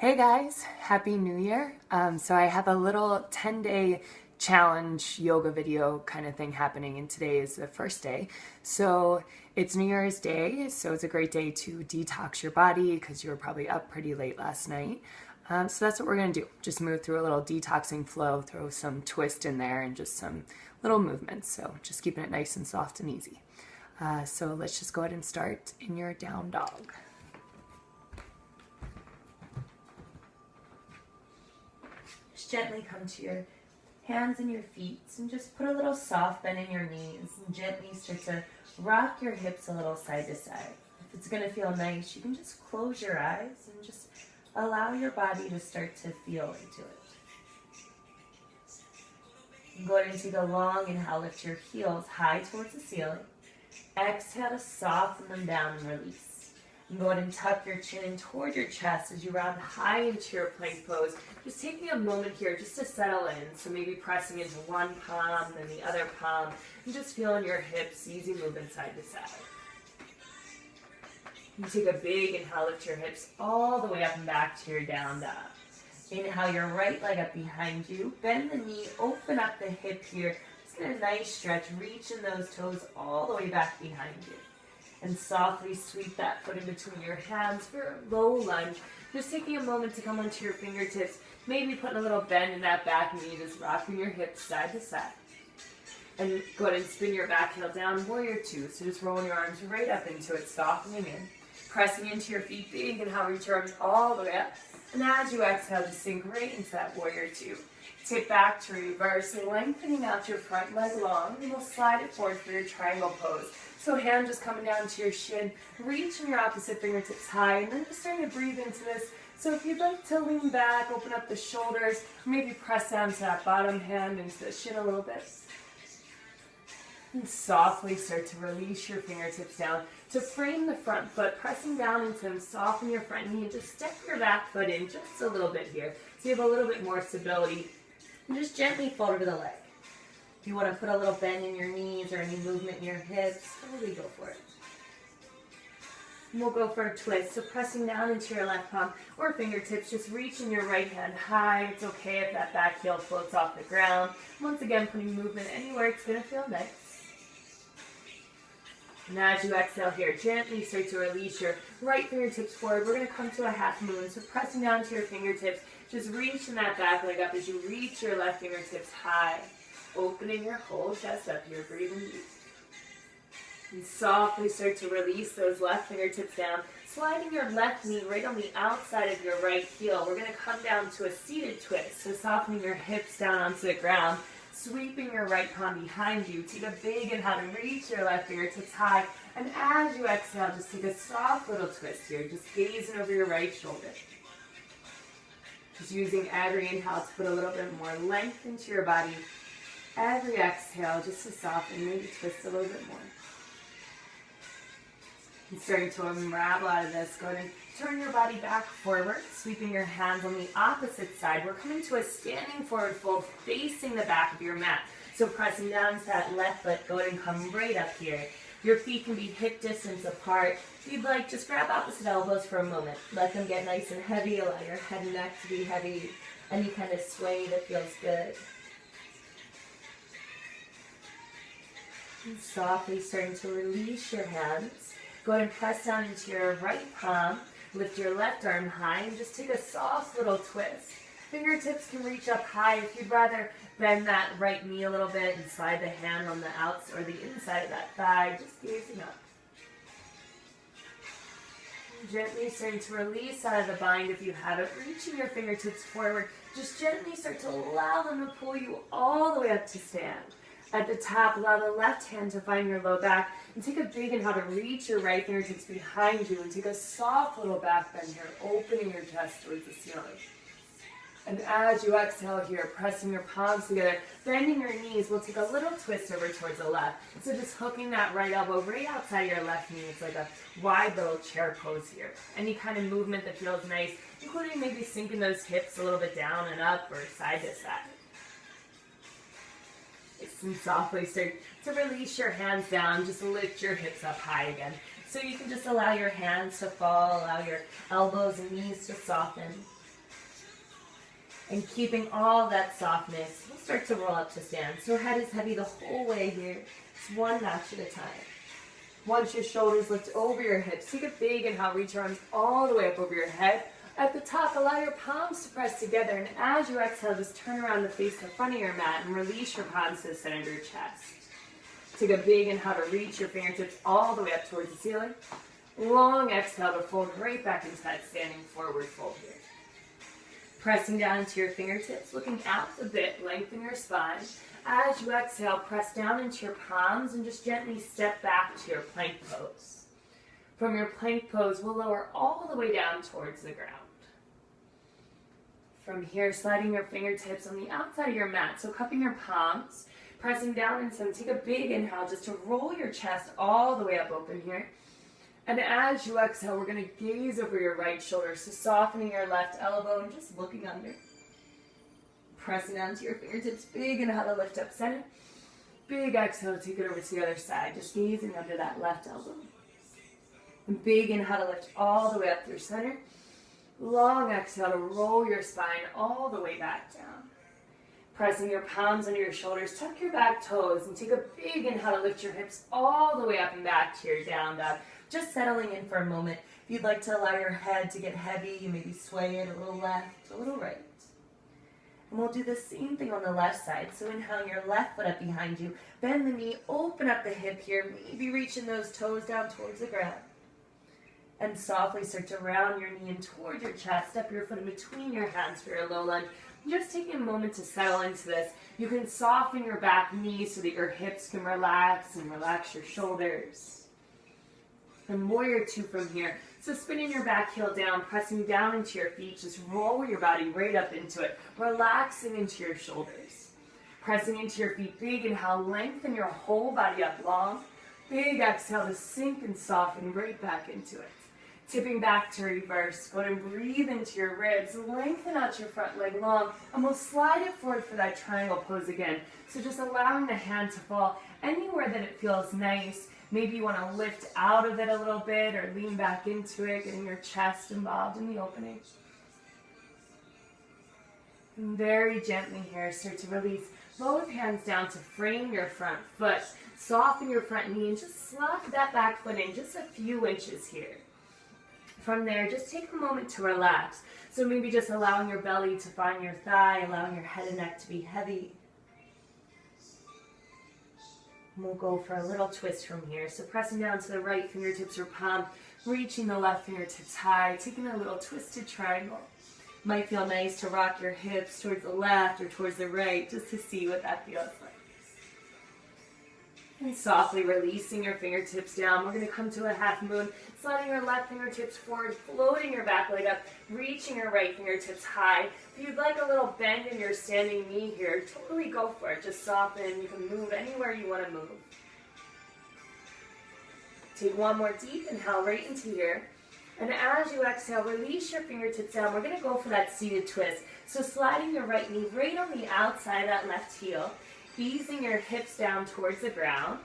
Hey guys, Happy New Year. So I have a little 10-day challenge yoga video kind of thing happening, and today is the first day. So it's New Year's Day, so it's a great day to detox your body because you were probably up pretty late last night. So that's what we're going to do. Just move through a little detoxing flow, throw some twist in there and just some little movements. So just keeping it nice and soft and easy. So let's just go ahead and start in your down dog. Gently come to your hands and your feet and just put a little soft bend in your knees and gently start to rock your hips a little side to side. If it's going to feel nice, you can just close your eyes and just allow your body to start to feel into it. Go ahead and take a long inhale, lift your heels high towards the ceiling. Exhale to soften them down and release. And go ahead and tuck your chin in toward your chest as you round high into your plank pose. Just taking a moment here just to settle in. So maybe pressing into one palm, then the other palm, and just feeling your hips, easy movement side to side. You take a big inhale, lift your hips all the way up and back to your down dog. Inhale your right leg up behind you. Bend the knee, open up the hip here. Just get a nice stretch, reaching those toes all the way back behind you. And softly sweep that foot in between your hands for a low lunge. Just taking a moment to come onto your fingertips, maybe putting a little bend in that back knee, just rocking your hips side to side. And go ahead and spin your back heel down, warrior two. So just rolling your arms right up into it, softening in. Pressing into your feet, big inhale, reach your arms all the way up. And as you exhale, just sink right into that warrior two. Tip back to reverse, lengthening out your front leg long, and we'll slide it forward for your triangle pose. So hand just coming down to your shin, reaching your opposite fingertips high, and then just starting to breathe into this. So if you'd like to lean back, open up the shoulders, maybe press down to that bottom hand into the shin a little bit. And softly start to release your fingertips down to frame the front foot, pressing down into them, soften your front knee, and just step your back foot in just a little bit here. So you have a little bit more stability. And just gently fold over the leg. If you want to put a little bend in your knees or any movement in your hips, totally go for it. And we'll go for a twist. So pressing down into your left palm or fingertips, just reaching your right hand high. It's okay if that back heel floats off the ground. Once again, putting movement anywhere it's going to feel nice. And as you exhale here, gently start to release your right fingertips forward. We're going to come to a half moon. So pressing down to your fingertips, just reaching that back leg up as you reach your left fingertips high. Opening your whole chest up here, breathing deep. And softly start to release those left fingertips down, sliding your left knee right on the outside of your right heel. We're going to come down to a seated twist, so softening your hips down onto the ground, sweeping your right palm behind you. Take a big inhale to reach your left fingertips high, and as you exhale, just take a soft little twist here, just gazing over your right shoulder. Just using every inhale to put a little bit more length into your body. Every exhale, just to soften, maybe twist a little bit more. And starting to unravel out of this, go ahead and turn your body back forward, sweeping your hands on the opposite side. We're coming to a standing forward fold, facing the back of your mat. So pressing down to that left foot, go ahead and come right up here. Your feet can be hip distance apart. If you'd like, just grab opposite elbows for a moment. Let them get nice and heavy. Allow your head and neck to be heavy. Any kind of sway that feels good. And softly starting to release your hands. Go ahead and press down into your right palm. Lift your left arm high and just take a soft little twist. Fingertips can reach up high. If you'd rather bend that right knee a little bit and slide the hand on the outside or the inside of that thigh, just gazing up. And gently starting to release out of the bind if you have it, reaching your fingertips forward. Just gently start to allow them to pull you all the way up to stand. At the top, allow the left hand to find your low back and take a big inhale to reach your right fingertips behind you and take a soft little back bend here, opening your chest towards the ceiling. And as you exhale here, pressing your palms together, bending your knees, we'll take a little twist over towards the left. So just hooking that right elbow right outside your left knee. It's like a wide little chair pose here. Any kind of movement that feels nice, including maybe sinking those hips a little bit down and up or side to side. And softly start to release your hands down. Just lift your hips up high again. So you can just allow your hands to fall, allow your elbows and knees to soften. And keeping all that softness, we'll start to roll up to stand. So head is heavy the whole way here. It's one notch at a time. Once your shoulders lift over your hips, take a big inhale, reach your arms all the way up over your head. At the top, allow your palms to press together, and as you exhale, just turn around to face the front of your mat and release your palms to the center of your chest. Take a big inhale to reach your fingertips all the way up towards the ceiling. Long exhale to fold right back into that standing forward fold here. Pressing down into your fingertips, looking out a bit, lengthen your spine. As you exhale, press down into your palms and just gently step back to your plank pose. From your plank pose, we'll lower all the way down towards the ground. From here, sliding your fingertips on the outside of your mat, so cupping your palms, pressing down into them. Take a big inhale just to roll your chest all the way up open here. And as you exhale, we're going to gaze over your right shoulder, so softening your left elbow and just looking under. Pressing down to your fingertips, big inhale to lift up center. Big exhale to take it over to the other side, just gazing under that left elbow. And big inhale to lift all the way up through center. Long exhale to roll your spine all the way back down. Pressing your palms under your shoulders, tuck your back toes, and take a big inhale to lift your hips all the way up and back to your down dog. Just settling in for a moment. If you'd like to allow your head to get heavy, you maybe sway it a little left, a little right. And we'll do the same thing on the left side. So inhaling your left foot up behind you, bend the knee, open up the hip here, maybe reaching those toes down towards the ground. And softly start to round your knee in towards your chest, step your foot in between your hands for your low lunge. Just taking a moment to settle into this. You can soften your back knee so that your hips can relax and relax your shoulders. And warrior two from here. So spinning your back heel down, pressing down into your feet, just roll your body right up into it, relaxing into your shoulders. Pressing into your feet, big inhale, lengthen your whole body up long. Big exhale to sink and soften right back into it. Tipping back to reverse. Go ahead and breathe into your ribs. Lengthen out your front leg long. And we'll slide it forward for that triangle pose again. So just allowing the hand to fall anywhere that it feels nice. Maybe you want to lift out of it a little bit or lean back into it, getting your chest involved in the opening. And very gently here, start to release both hands down to frame your front foot. Soften your front knee and just slide that back foot in just a few inches here. From there, just take a moment to relax. So maybe just allowing your belly to find your thigh, allowing your head and neck to be heavy. And we'll go for a little twist from here. So pressing down to the right fingertips or palm, reaching the left fingertips high, taking a little twisted triangle. Might feel nice to rock your hips towards the left or towards the right, just to see what that feels like. And softly releasing your fingertips down. We're going to come to a half moon, sliding your left fingertips forward, floating your back leg up, reaching your right fingertips high. If you'd like a little bend in your standing knee here, totally go for it. Just soften. You can move anywhere you want to move. Take one more deep inhale right into here. And as you exhale, release your fingertips down. We're going to go for that seated twist. So sliding your right knee right on the outside of that left heel. Easing your hips down towards the ground,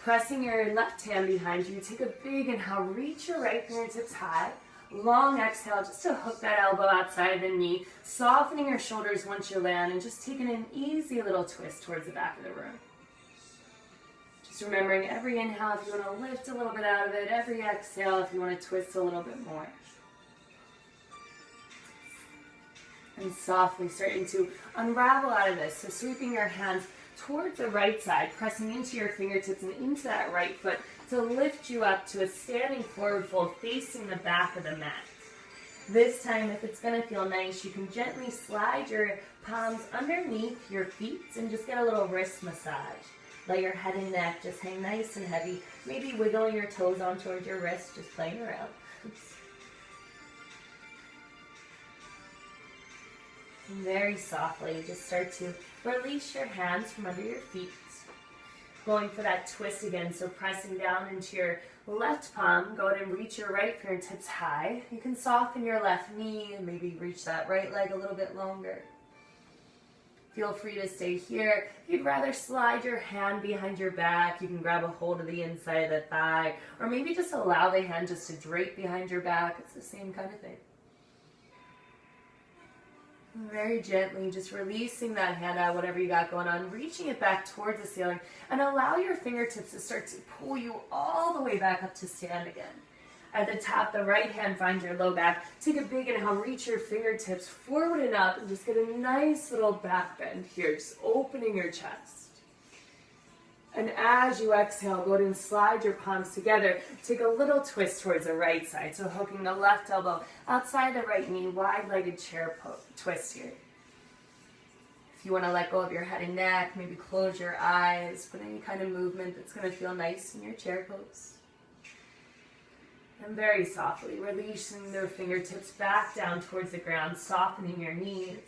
pressing your left hand behind you. Take a big inhale, reach your right fingertips high. Long exhale, just to hook that elbow outside of the knee, softening your shoulders once you land, and just taking an easy little twist towards the back of the room. Just remembering every inhale if you want to lift a little bit out of it, every exhale if you want to twist a little bit more. And softly starting to unravel out of this, so sweeping your hands towards the right side, pressing into your fingertips and into that right foot to lift you up to a standing forward fold facing the back of the mat. This time, if it's going to feel nice, you can gently slide your palms underneath your feet and just get a little wrist massage. Let your head and neck just hang nice and heavy. Maybe wiggling your toes on towards your wrist, just playing around. And very softly, just start to release your hands from under your feet. Going for that twist again, so pressing down into your left palm, go ahead and reach your right fingertips high. You can soften your left knee and maybe reach that right leg a little bit longer. Feel free to stay here. If you'd rather slide your hand behind your back, you can grab a hold of the inside of the thigh, or maybe just allow the hand just to drape behind your back. It's the same kind of thing. Very gently, just releasing that hand out, whatever you got going on, reaching it back towards the ceiling, and allow your fingertips to start to pull you all the way back up to stand again. At the top, the right hand finds your low back. Take a big inhale, reach your fingertips forward and up, and just get a nice little back bend here, just opening your chest. And as you exhale, go ahead and slide your palms together. Take a little twist towards the right side. So hooking the left elbow outside the right knee, wide-legged chair twist here. If you want to let go of your head and neck, maybe close your eyes, put any kind of movement that's going to feel nice in your chair pose. And very softly, releasing their fingertips back down towards the ground, softening your knees.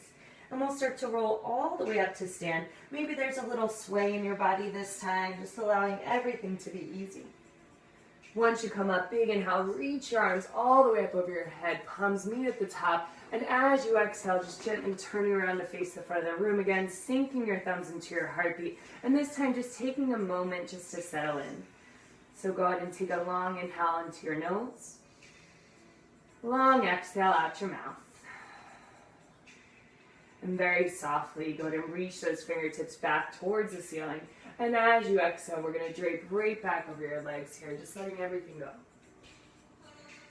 And we'll start to roll all the way up to stand. Maybe there's a little sway in your body this time, just allowing everything to be easy. Once you come up, big inhale, reach your arms all the way up over your head, palms meet at the top. And as you exhale, just gently turning around to face the front of the room again, sinking your thumbs into your heartbeat. And this time, just taking a moment just to settle in. So go ahead and take a long inhale into your nose. Long exhale out your mouth. And very softly, go ahead and reach those fingertips back towards the ceiling. And as you exhale, we're going to drape right back over your legs here, just letting everything go.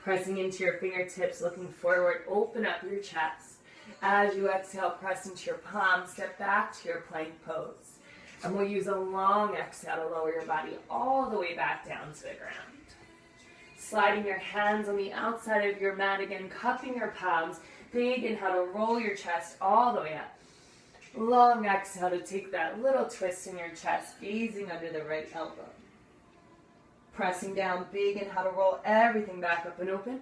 Pressing into your fingertips, looking forward, open up your chest. As you exhale, press into your palms, step back to your plank pose. And we'll use a long exhale to lower your body all the way back down to the ground. Sliding your hands on the outside of your mat again, cupping your palms. Big inhale to roll your chest all the way up. Long exhale to take that little twist in your chest, gazing under the right elbow. Pressing down, big inhale to roll everything back up and open.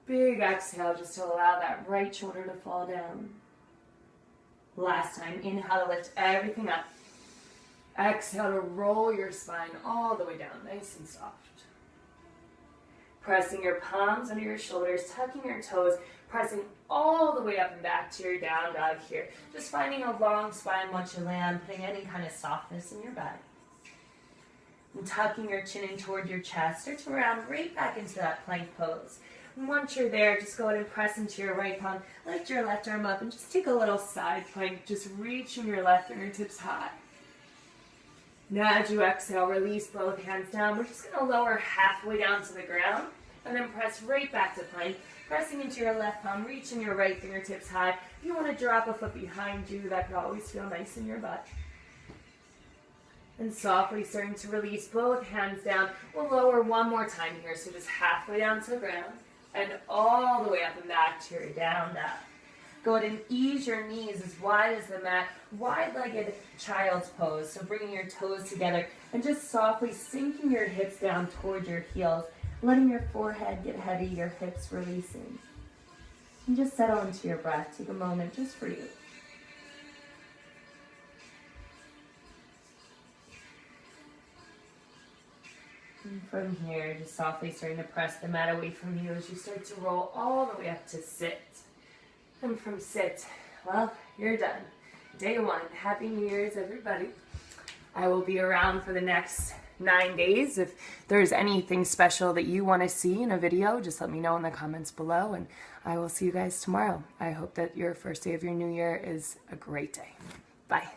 Big exhale just to allow that right shoulder to fall down. Last time, inhale to lift everything up. Exhale to roll your spine all the way down, nice and soft. Pressing your palms under your shoulders, tucking your toes, pressing all the way up and back to your down dog here. Just finding a long spine once you land, putting any kind of softness in your body. And tucking your chin in toward your chest, start to round right back into that plank pose. And once you're there, just go ahead and press into your right palm, lift your left arm up, and just take a little side plank, just reaching your left fingertips high. Now as you exhale, release both hands down. We're just going to lower halfway down to the ground, and then press right back to plank. Pressing into your left palm, reaching your right fingertips high. If you want to drop a foot behind you, that could always feel nice in your butt. And softly starting to release both hands down. We'll lower one more time here, so just halfway down to the ground and all the way up and back to your down dog. Go ahead and ease your knees as wide as the mat, wide-legged child's pose. So bringing your toes together and just softly sinking your hips down toward your heels. Letting your forehead get heavy, your hips releasing. And just settle into your breath. Take a moment just for you. And from here, just softly starting to press the mat away from you as you start to roll all the way up to sit. And from sit, well, you're done. Day one. Happy New Year's, everybody. I will be around for the next 9 days. If there's anything special that you want to see in a video, just let me know in the comments below, and I will see you guys tomorrow. I hope that your first day of your new year is a great day. Bye.